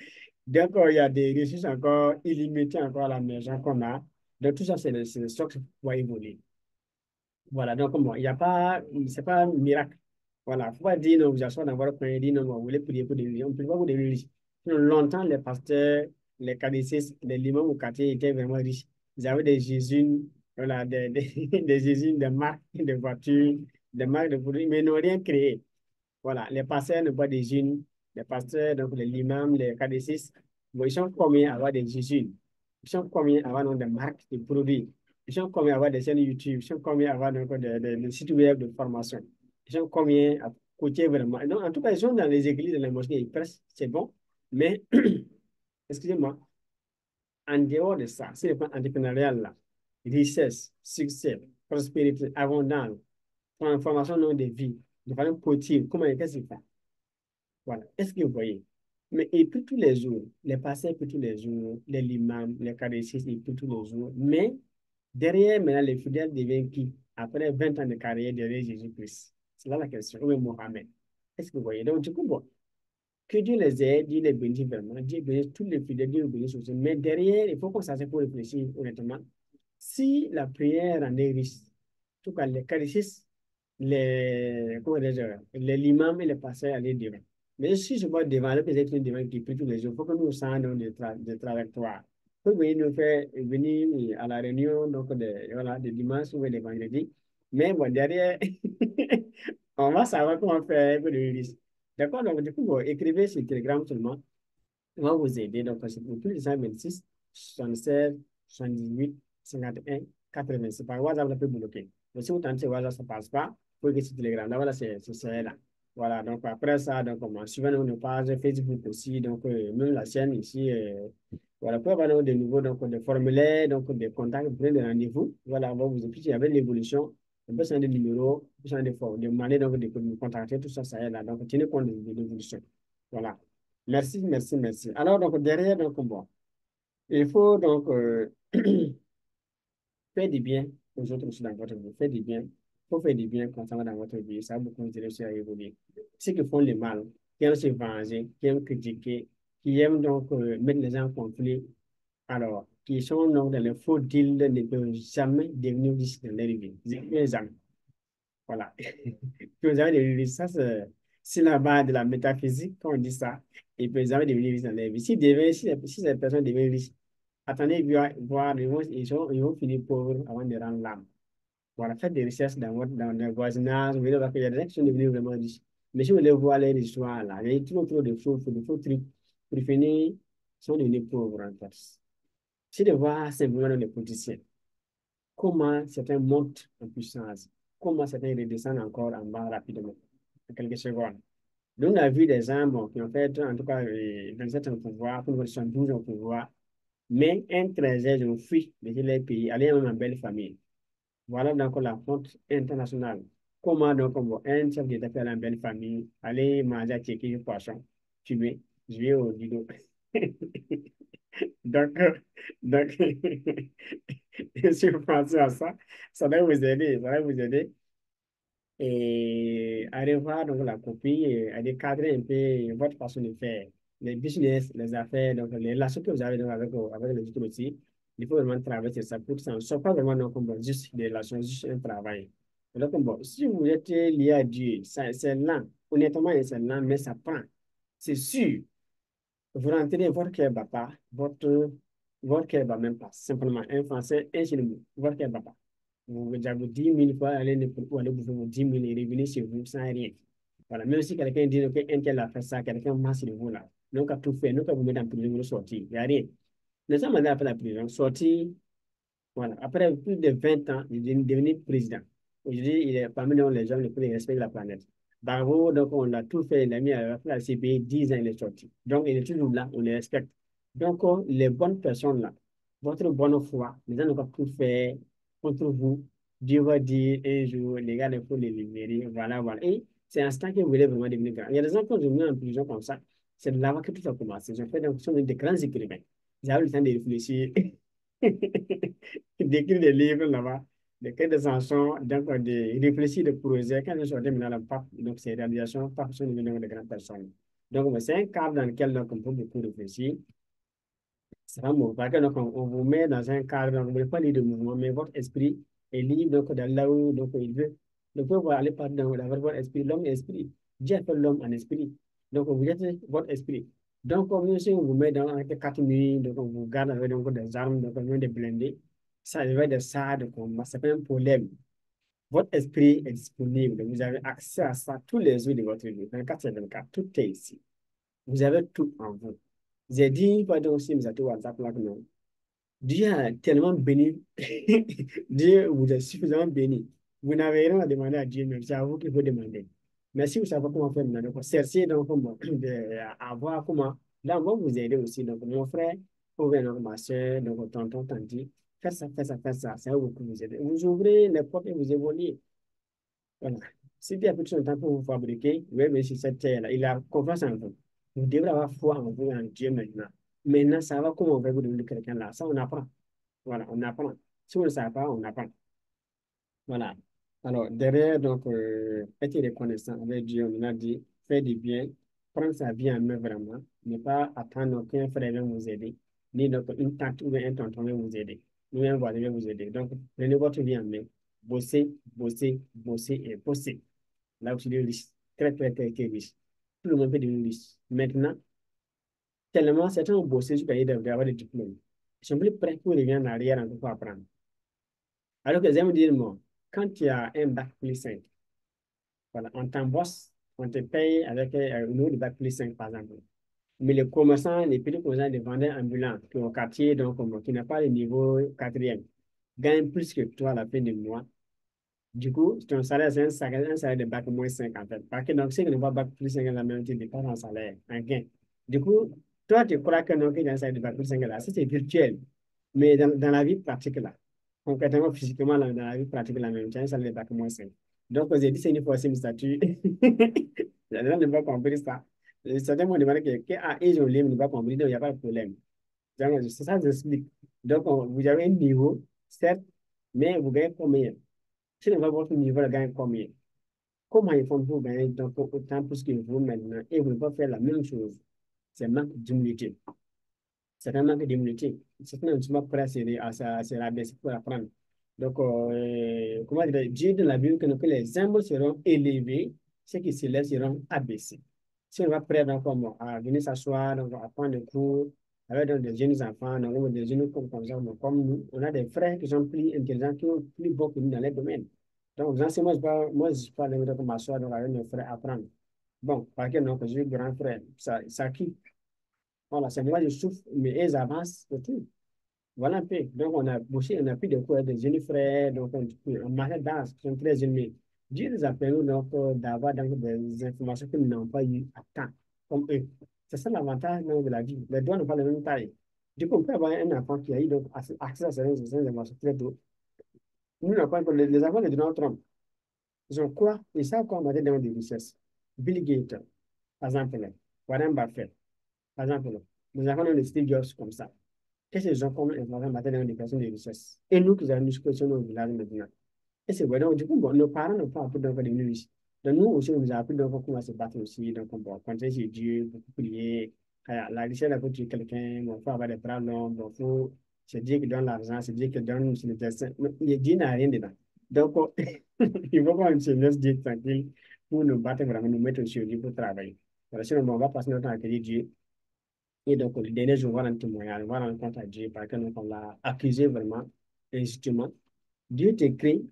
A: Donc, il y a des ressources encore illimitées encore à la maison qu'on a. Donc, tout ça, c'est le stock pour évoluer. Voilà, donc bon, il n'y a pas, c'est pas un miracle. Voilà, il ne faut pas dire, non, vous asseyez dans votre coin et dire, non, vous voulez prier pour des religions. On ne peut pas vous des religions. Longtemps, les pasteurs, les catéchistes, les limams au quartier étaient vraiment riches. Ils avaient des usines, voilà, des usines, des marques de voitures, des marques de produits, mais ils n'ont rien créé. Voilà, les pasteurs n'ont pas d'usines. Les pasteurs, donc les imams, les catéchistes, bon, ils sont combien à avoir des usines? Ils sont combien à avoir donc, des marques de produits? Ils sont combien à avoir des chaînes YouTube? Ils sont combien à avoir donc, des sites web de formation? Ils sont combien à côté vraiment? Donc, en tout cas, ils sont dans les églises, dans les mosquées, ils pressent, c'est bon. Mais, excusez-moi, en dehors de ça, c'est le plan entrepreneurial là, richesse, succès, prospérité, abondance, transformation de vie, de façon positive, comment, qu'est-ce qu'il fait? Voilà. Est-ce que vous voyez? Mais il prie tous les jours. Les pasteurs prient tous les jours. Les imams, les catéchistes, ils prient tous les jours. Mais derrière, maintenant, les fidèles deviennent qui? Après 20 ans de carrière derrière Jésus-Christ. C'est là la question. Ou bien Mohamed. Est-ce que vous voyez? Donc, du coup, bon, que Dieu les aide, Dieu les bénisse vraiment. Dieu bénisse tous les fidèles, Dieu les bénisse aussi. Mais derrière, il faut qu'on s'asseye pour réfléchir, honnêtement. Si la prière en est riche, en tout cas, les catéchistes, comment dire, les imams et les pasteurs allaient devant. Mais si je vois devant, le peut-être devant qui prie tous les jours, il faut que nous changions de trajectoire. Vous venir nous faire venir à la réunion donc voilà, de dimanche ou de vendredi. Mais bon, derrière, on va savoir comment faire un peu de risque. D'accord? Donc, du coup, bon, écrivez sur Telegram seulement. On va vous aider. Donc, c'est pour plus de 126, 76, 78, 51, 80. C'est par WhatsApp, ça peut bloquer. Mais si vous tentez WhatsApp, ça ne passe pas. Vous pouvez que sur Telegram. Là, voilà, c'est là. Voilà, donc après ça, donc, on suivant nos pages Facebook aussi, donc même la chaîne ici, voilà, pour avoir de nouveaux donc, des formulaires, donc des contacts, vous prenez des rendez-vous. Voilà, on va vous expliquer avec l'évolution, on peut changer de numéro, on peut changer de forme, de manière donc, de nous contacter, tout ça, ça est là. Donc, tenez compte de l'évolution. Voilà. Merci, merci, merci. Alors, donc, derrière, donc, bon, il faut donc faire du bien aux autres aussi dans votre vie. Faire du bien. Il faut faire du bien constamment dans votre vie. Ça va beaucoup vous aider à évoluer. Ceux qui font le mal, qui aiment se venger, qui aiment critiquer, qui aiment donc mettre les gens en conflit, alors, qui sont donc dans le faux deal, ne peuvent jamais devenir riches dans leur vie. Jamais. Voilà. Que vous avez devenir riches, ça, c'est la base de la métaphysique, quand on dit ça. Ils peuvent jamais devenir riches dans leur vie. Si cette personne devient riche, attendez, voir, ils vont finir pauvres avant de rendre l'âme. Voilà, faites des recherches dans le voisinage, vous verrez qu'il y a des gens qui sont devenus vraiment riches. Mais si vous voulez voir leur histoire, là, il y a trop de faux trucs. Pour finir, ils sont devenus pauvres en fait. C'est de voir simplement les politiciens, comment certains montent en puissance, comment certains redescendent encore en bas rapidement, en quelques secondes. Nous, on a vu des gens bon, qui ont fait, en tout cas, 27 ans au pouvoir, pour 72 ans au pouvoir, mais un trésor, ils ont fui de les pays, aller même en belle famille. Voilà donc la honte internationale. Comment donc on voit un chef d'État faire en belle famille, aller manger à Tchéquie du poisson, tuer, jouer au judo. Donc, donc, si vous pensez à ça, ça va vous aider, ça va vous aider. Et allez voir donc la copie, et allez cadrer un peu votre façon de faire. Les business, les affaires, donc les relations que vous avez donc avec les autres aussi. Il faut vraiment travailler sur ça pour que ça ne soit pas vraiment donc, comme, juste des relations, juste un travail. Et donc, bon, si vous êtes lié à Dieu, c'est lent. Honnêtement, c'est lent, mais ça prend. C'est sûr. Vous rentrez votre cœur bat pas, votre cœur bat même pas. Simplement, un français, un chez vous, votre cœur bat pas. Vous avez 10 000 fois aller pour aller bouffer vos 10 000 et revenir chez vous sans rien. Voilà, même si quelqu'un dit qu'un tel a fait ça, quelqu'un masse de vous là. Donc, à tout faire, donc, à vous mettre en prison, vous sortir. Il n'y a rien. Les gens m'ont appelé la prison, sortir, voilà. Après plus de 20 ans, il est devenu président. Aujourd'hui, il est parmi nous les gens les plus respectés de la planète. Bravo, donc on a tout fait, il a mis à la CPI, 10 ans, il est sorti. Donc, il est toujours là, on le respecte. Donc, les bonnes personnes là, votre bonne foi, les gens n'ont pas tout fait contre vous. Dieu va dire un jour, les gars, il faut les libérer. Voilà, voilà. Et c'est un instant que vous voulez vraiment devenir grand. Il y a des gens qui ont mis en prison comme ça. C'est de là que tout a commencé. Ils ont fait donc, sont des grands écrivains. Ils avaient le temps de réfléchir. D'écrire des livres là-bas, d'écrire des chansons, donc de réfléchir, de projets. Quand je suis maintenant le pape, donc ces réalisations, pape sont devenus de grandes personnes. Donc, c'est un cadre dans lequel donc, on peut beaucoup réfléchir. C'est pas bon. Parce que donc, on vous met dans un cadre, donc, vous ne voulez pas lire de mouvement, mais votre esprit est libre donc, dans là où donc, il veut. Donc, vous pouvez aller par dans votre esprit, l'homme est esprit. Dieu a fait l'homme en esprit. Donc, vous êtes votre esprit. Donc, comme nous, si on vous met dans avec 4 nuits, donc on vous garde avec donc, des armes, donc on vient de blindés, ça devait être ça de combat. C'est pas un problème. Votre esprit est disponible. Vous avez accès à ça tous les jours de votre vie. 24 sur 24, tout est ici. Vous avez tout en vous. J'ai dit, pardon, aussi, mais à tout WhatsApp là, que non. Dieu a tellement béni. Dieu vous a suffisamment béni. Vous n'avez rien à demander à Dieu, même c'est à vous qu'il faut demander. Mais si vous savez comment faire maintenant, donc, cherchez donc comment, à voir comment. Là, on va vous aider aussi. Donc, mon frère, donc, ma soeur, donc, tonton, tanti, faites ça, faites ça, faites ça. Ça va beaucoup vous aider. Vous ouvrez les portes et vous évoluez. Voilà. Si Dieu a pris son temps pour vous fabriquer, oui, mais sur cette terre-là, il a confiance en vous. Vous devrez avoir foi en vous, en Dieu maintenant. Maintenant, ça va comment on va vous devenir quelqu'un là. Ça, on apprend. Voilà, on apprend. Si on ne sait pas, on apprend. Voilà. Alors, derrière, donc, être reconnaissant avec Dieu, on a dit, faire du bien, prendre sa vie en main vraiment, ne pas attendre qu'un frère vienne vous aider, ni donc une tante ou un tonton vienne vous aider, ni un voisin vienne vous aider. Donc, prenez votre vie en main, bossez, bossez, bossez et bossez. Là, vous êtes riche, très, très, très, très riche. Tout le monde peut devenir riche. Maintenant, tellement certains ont bossé jusqu'à y avoir des diplômes. Ils sont plus prêts pour revenir en arrière encore pour apprendre. Alors que les me dire, moi, quand tu as un bac plus 5, voilà, on t'embosse, on te paye avec un niveau de bac plus 5, par exemple. Mais les commerçants, les petits commerçants, les vendeurs ambulants qui sont au quartier, donc, qui n'ont pas le niveau quatrième, gagnent plus que toi à la fin du mois. Du coup, ton salaire, c'est un salaire de bac moins 5 en fait. Parce que donc, ceux qui n'ont pas bac plus 5 la même, tu dépasses en salaire, en gain. Du coup, toi, tu crois que non, qu'il y a un salaire de bac plus 5 là, ça c'est virtuel. Mais dans la vie pratique là, concrètement, physiquement, dans la vie pratique là, même, tu as un salaire de bac moins 5. Donc, j'ai dit, c'est une fois un statut. Les gens n'ont pas compris ça. Certains m'ont demandé que ils ont l'île, n'ont pas compris, donc il n'y a pas de problème. Donc, c'est ça que j'explique. Donc, vous avez un niveau, certes, mais vous gagnez combien? Si on va votre niveau, le gagne combien? Comment ils font pour gagner donc autant plus que vous maintenant et vous ne pouvez pas faire la même chose? C'est un manque d'humilité. C'est un manque d'humilité. Certains ne sont pas prêts à se rabaisser pour apprendre. Donc, comment dire, Dieu dans la Bible que les humbles seront élevés, ceux qui s'élèvent seront abaissés. Si on va prêt donc, à venir s'asseoir, donc, à prendre des cours avec donc, des jeunes enfants, donc, ou des jeunes comme ça, comme nous, on a des frères qui sont plus intelligents, qui ont plus beau que nous dans les domaines. Donc, moi, je ne suis pas allé m'asseoir donc, avec mes frères apprendre. Bon, parce que non, que j'ai eu grand frère, ça qui voilà, c'est moi, je souffre, mais ils avancent et tout. Voilà un peu. Donc, on a pris des cours avec des jeunes frères, donc on marchait dans, qui sont très jeunes. Mais Dieu nous a permis donc d'avoir donc, des informations que nous n'avons pas eu à temps, comme eux. C'est ça l'avantage donc, de la vie. Les doigts n'ont pas la même taille. Du coup, on peut avoir un enfant qui a eu donc accès à certaines informations très tôt. Nous n'avons pas encore, les enfants de Donald Trump, ils ont quoi? Ils savent quoi en matière de richesse. Bill Gates, par exemple, Warren Buffett, par exemple, les enfants de Steve Jobs comme ça. Qu'est-ce qu'ils ont comme information en matière d'éducation des richesses? Et nous qui avons une situation au village maintenant. Et c'est vrai, donc du coup, bon, nos parents n'ont pas appris donc à devenir riches. Donc nous aussi, on nous a appris donc comment se battre aussi. Donc, bon, compter sur Dieu, beaucoup prier. La richesse, il faut tuer quelqu'un, bon, il faut avoir des bras longs, bon, c'est Dieu qui donne l'argent, c'est Dieu qui donne le destin. Dieu n'a rien dedans. Donc, il faut qu'on se laisse Dieu tranquille pour nous battre vraiment, nous mettre sur Dieu pour travailler. Voilà, sinon, bon, on va passer notre temps à accueillir Dieu. Et donc, le dernier jour, on va rendre témoignage, on va rendre compte à Dieu parce que donc, on l'a accusé vraiment injustement. Dieu t'écrit,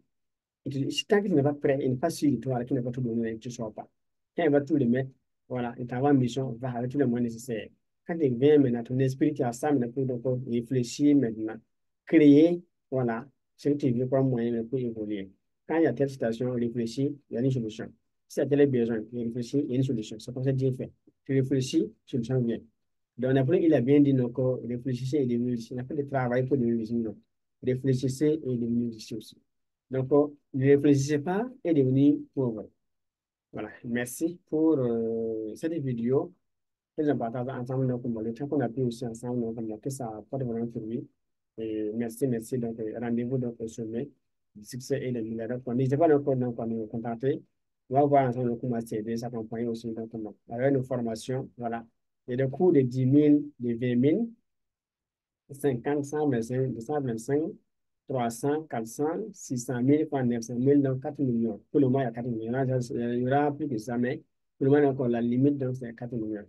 A: tant que tu n'es pas prêt, il n'est pas sûr de toi, tu n'es pas tout donné, tu ne sois pas. Quand il va tout le mettre, voilà, il t'envoie une mission, va avec tous les moyens nécessaires. Quand tu viens maintenant, ton esprit, tu as ça maintenant pour donc, réfléchir maintenant, créer, voilà, ce que tu veux comme moyen pour évoluer. Quand il y a telle situation, réfléchis, il y a une solution. Si tu as tel besoin, réfléchis, il y a une solution. C'est comme ça que Dieu fait. Tu réfléchis, solution vient. Donc, après, il a bien dit, donc, réfléchissez et devenez riche. Il n'a pas de travail pour devenir riche, non. Réfléchissez et devenez riche aussi. Donc, ne réfléchissez pas et devenez pauvre. Voilà. Merci pour cette vidéo. Très important ensemble, donc, le temps qu'on a pris aussi ensemble, donc, que ça apporte vraiment pour lui. Et merci, merci. Donc, rendez-vous donc, au sommet du succès et de milliardaires. N'hésitez pas donc, à nous contacter. On va voir ensemble comment s'aider, s'accompagner aussi donc, avec nos formations. Voilà. Et des cours de 10 000, de 20 000, 50, 125, 225, 300, 400, 600 000, 900 000, donc 4 millions. Pour le mois, il y a 4 millions. Là, il y aura plus que ça, mais pour le moment, encore la limite, donc c'est 4 millions.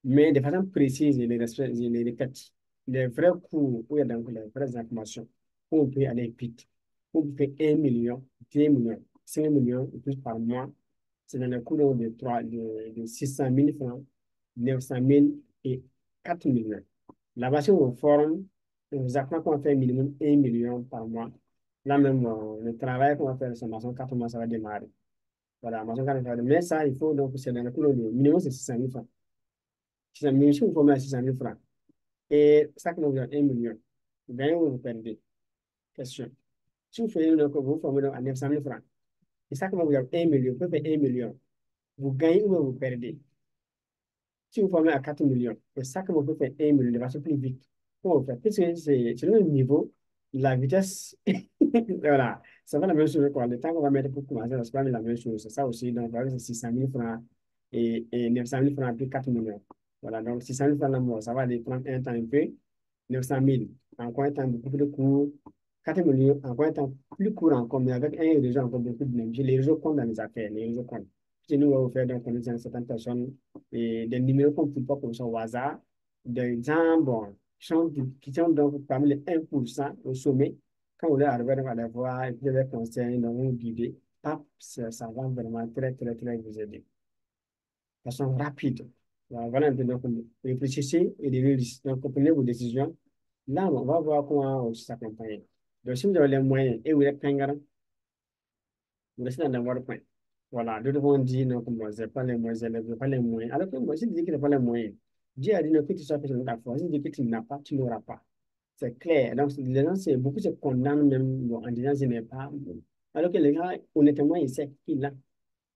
A: Mais de façon précise, je les répète. Les vrais cours où il y a donc les vraies informations, où on peut aller vite, où on peut 1 million, 2 millions, 5 millions et plus par mois. C'est dans les cours de 600 000 francs, 900 000 et 4 millions. Là-bas, si on forme, on vous apprend qu'on va faire minimum 1 million par mois. Là même, le travail qu'on va faire, c'est maçon 4 mois, ça va démarrer. Voilà, maçon 4 mois, ça va démarrer. Mais ça, il faut donc, c'est dans le cours de minimum, c'est 600 000 francs. 600 000, si vous formez à 600 000 francs, et ça que vous avez 1 million, vous gagnez ou vous perdez? Question. Si vous faites donc, vous formez donc à 900 000 francs, et ça que vous avez 1 million, vous pouvez faire 1 million, vous gagnez ou vous perdez? Si vous formez à 4 millions, et ça que vous pouvez faire 1 million de façon plus vite, comment vous faites? Puisque c'est le même niveau, la vitesse, voilà, ça va la même chose, quoi. Le temps qu'on va mettre pour commencer, c'est pas la même chose. C'est ça aussi, donc, c'est 600 000 francs et 900 000 francs plus 4 millions. Voilà, donc 600 000 francs là, ça va aller prendre un temps un peu, 900 000, encore un temps beaucoup plus court, 4 millions, encore un temps plus court encore, mais avec un réseau encore beaucoup de même. Les réseaux comptent dans les affaires, les réseaux comptent. Si nous, on va vous faire donc, connaître certaines personnes et des numéros qu'on ne peut pas comme ça au hasard, des gens, bon, qui sont donc parmi les 1% au sommet. Quand vous leur arrivez donc à les voir et puis les conseils, donc vous guider, hop, ça va vraiment très, très, très vous aider de façon rapide. Voilà un peu, donc réfléchissez et donc prenez vos décisions. Là, on va voir comment s'accompagner. Donc, si vous avez les moyens et vous êtes pingant, vous êtes dans votre point. Voilà, d'autres vont dire non, comme moi, je n'ai pas les moyens, je n'ai pas les moyens. Alors que moi, si tu dis que tu n'as pas les moyens, Dieu a dit non, que tu sois personne de ta foi. Si tu dis que tu n'as pas, tu n'auras pas. C'est clair. Donc, les gens, beaucoup se condamnent même bon, en disant je n'ai pas. Bon. Alors que les gens, honnêtement, ils savent qu'il a.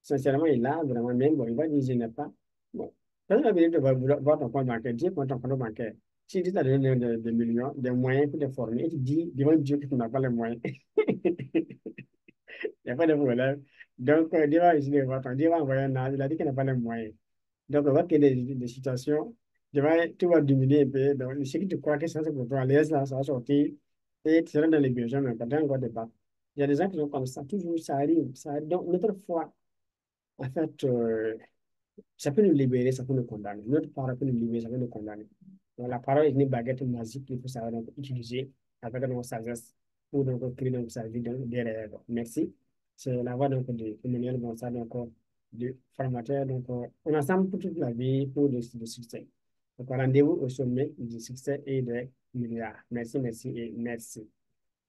A: Sincèrement, il a vraiment même, bon, il va dire je n'ai pas. Bon. Quand la vérité va voir ton compte bancaire, Dieu prend ton compte bancaire. Si tu as donné des millions, des moyens pour te former, et tu dis devant Dieu que tu n'as pas les moyens. Il n'y a pas de problème. Donc, Dieu va essayer de voir ton Dieu va envoyer un ange, il a dit qu'il n'a pas les moyens. Donc, on va créer des situations, tu vas diminuer un peu. Donc, ce que tu crois que ça, c'est pour toi, laisse là, ça va sortir. Et tu seras dans les besoins, mais pas dans encore débat. Il y a des gens qui sont comme ça, toujours, ça arrive. Ça arrive. Donc, notre foi, en fait, ça peut nous libérer, ça peut nous condamner. Notre parole peut nous libérer, ça peut nous condamner. Donc, la parole est une baguette magique qu'il faut savoir donc, utiliser avec notre sagesse pour donc, créer donc, sa vie donc, derrière. Donc, merci. C'est la voix donc, de Emmanuel Gonçalves, donc, de formateur. Donc, on est ensemble pour toute la vie pour le succès. Donc, rendez-vous au sommet du succès et des milliards. Merci, merci et merci.